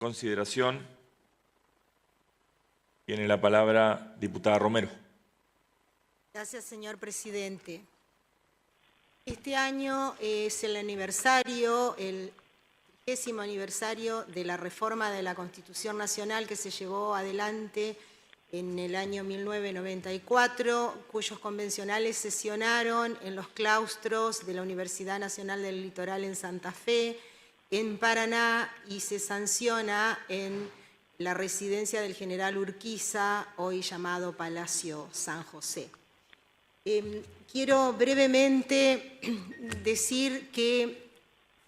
consideración. Tiene la palabra diputada Romero. Gracias, señor presidente. Este año es el aniversario, el 30º aniversario de la reforma de la Constitución Nacional que se llevó adelante en el año 1994, cuyos convencionales sesionaron en los claustros de la Universidad Nacional del Litoral en Santa Fe, en Paraná, y se sanciona en la residencia del general Urquiza, hoy llamado Palacio San José. Quiero brevemente decir qué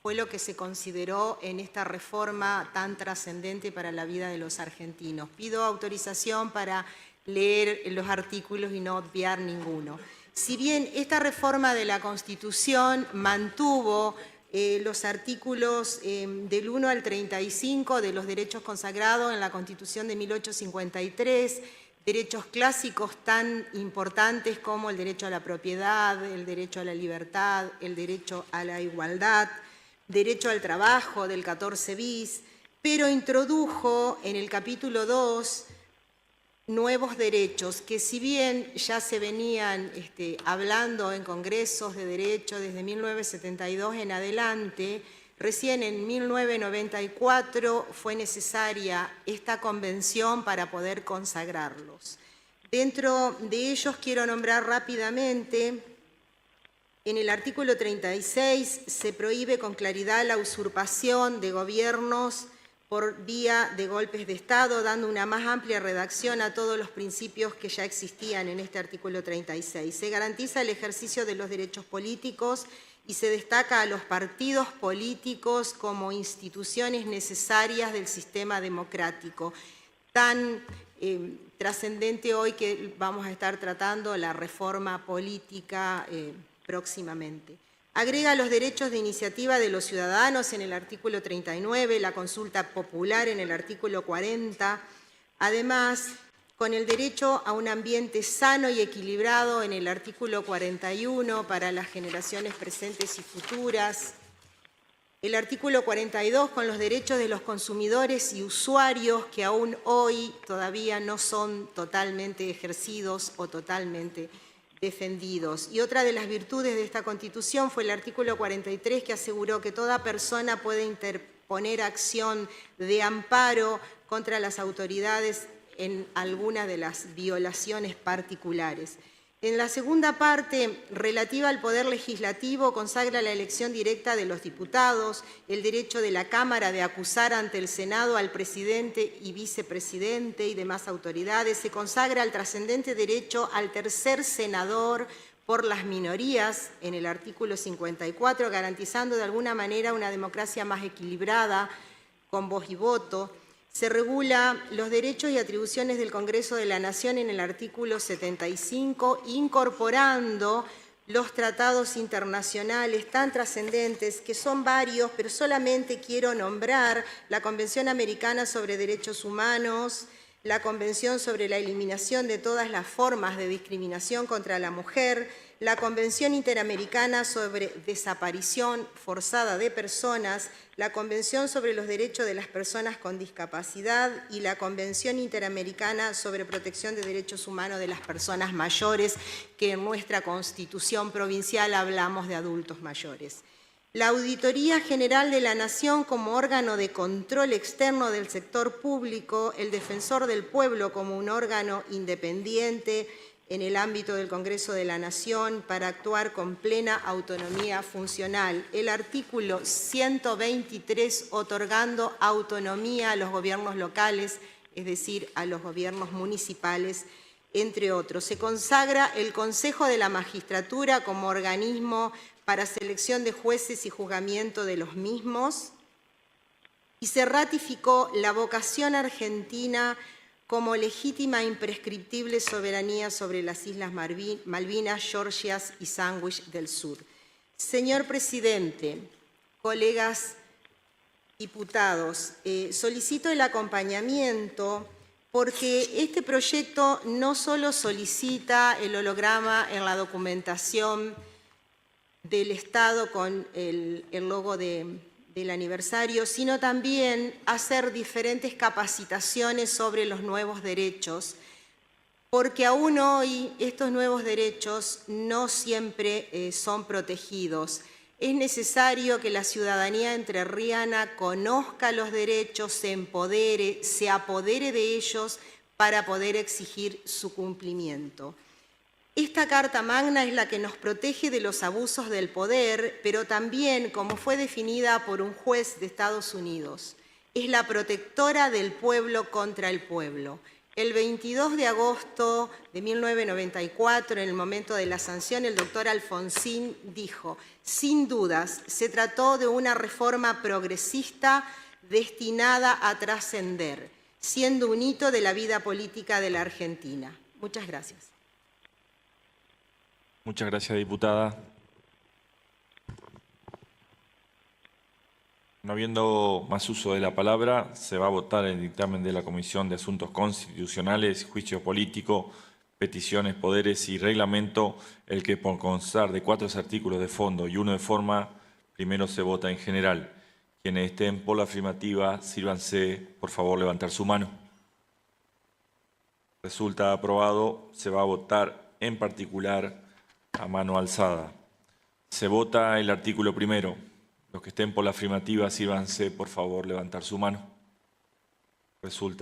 fue lo que se consideró en esta reforma tan trascendente para la vida de los argentinos. Pido autorización para leer los artículos y no obviar ninguno. Si bien esta reforma de la Constitución mantuvo los artículos del 1 al 35 de los derechos consagrados en la Constitución de 1853, derechos clásicos tan importantes como el derecho a la propiedad, el derecho a la libertad, el derecho a la igualdad, derecho al trabajo del 14 bis, pero introdujo en el capítulo 2 nuevos derechos que, si bien ya se venían hablando en congresos de derecho desde 1972 en adelante, recién en 1994 fue necesaria esta convención para poder consagrarlos. Dentro de ellos quiero nombrar rápidamente: en el artículo 36 se prohíbe con claridad la usurpación de gobiernos por vía de golpes de Estado, dando una más amplia redacción a todos los principios que ya existían en este artículo 36. Se garantiza el ejercicio de los derechos políticos y se destaca a los partidos políticos como instituciones necesarias del sistema democrático. Tan trascendente hoy que vamos a estar tratando la reforma política próximamente. Agrega los derechos de iniciativa de los ciudadanos en el artículo 39, la consulta popular en el artículo 40, además con el derecho a un ambiente sano y equilibrado en el artículo 41 para las generaciones presentes y futuras, el artículo 42 con los derechos de los consumidores y usuarios que aún hoy todavía no son totalmente ejercidos o totalmente defendidos. Y otra de las virtudes de esta Constitución fue el artículo 43, que aseguró que toda persona puede interponer acción de amparo contra las autoridades en alguna de las violaciones particulares. En la segunda parte, relativa al Poder Legislativo, consagra la elección directa de los diputados, el derecho de la Cámara de acusar ante el Senado al presidente y vicepresidente y demás autoridades. Se consagra el trascendente derecho al tercer senador por las minorías en el artículo 54, garantizando de alguna manera una democracia más equilibrada con voz y voto. Se regula los derechos y atribuciones del Congreso de la Nación en el artículo 75, incorporando los tratados internacionales tan trascendentes, que son varios, pero solamente quiero nombrar la Convención Americana sobre Derechos Humanos, la Convención sobre la Eliminación de todas las formas de discriminación contra la mujer, la Convención Interamericana sobre Desaparición Forzada de Personas, la Convención sobre los Derechos de las Personas con Discapacidad y la Convención Interamericana sobre Protección de Derechos Humanos de las Personas Mayores, que en nuestra Constitución provincial hablamos de adultos mayores. La Auditoría General de la Nación como órgano de control externo del sector público, el Defensor del Pueblo como un órgano independiente en el ámbito del Congreso de la Nación para actuar con plena autonomía funcional. El artículo 123 otorgando autonomía a los gobiernos locales, es decir, a los gobiernos municipales, entre otros. Se consagra el Consejo de la Magistratura como organismo para selección de jueces y juzgamiento de los mismos, y se ratificó la vocación argentina como legítima e imprescriptible soberanía sobre las Islas Malvinas, Georgias y Sandwich del Sur. Señor presidente, colegas diputados, solicito el acompañamiento porque este proyecto no solo solicita el holograma en la documentación del Estado con el logo de del aniversario, sino también hacer diferentes capacitaciones sobre los nuevos derechos, porque aún hoy estos nuevos derechos no siempre son protegidos. Es necesario que la ciudadanía entrerriana conozca los derechos, se empodere, se apodere de ellos para poder exigir su cumplimiento. Esta Carta Magna es la que nos protege de los abusos del poder, pero también, como fue definida por un juez de Estados Unidos, es la protectora del pueblo contra el pueblo. El 22 de agosto de 1994, en el momento de la sanción, el doctor Alfonsín dijo: sin dudas, se trató de una reforma progresista destinada a trascender, siendo un hito de la vida política de la Argentina. Muchas gracias. Muchas gracias, diputada. No habiendo más uso de la palabra, se va a votar el dictamen de la Comisión de Asuntos Constitucionales, Juicio Político, Peticiones, Poderes y Reglamento, el que por constar de 4 artículos de fondo y 1 de forma, primero se vota en general. Quienes estén por la afirmativa, sírvanse, por favor, levantar su mano. Resulta aprobado. Se va a votar en particular a mano alzada. Se vota el artículo primero. Los que estén por la afirmativa, sírvanse, por favor, levantar su mano. Resulta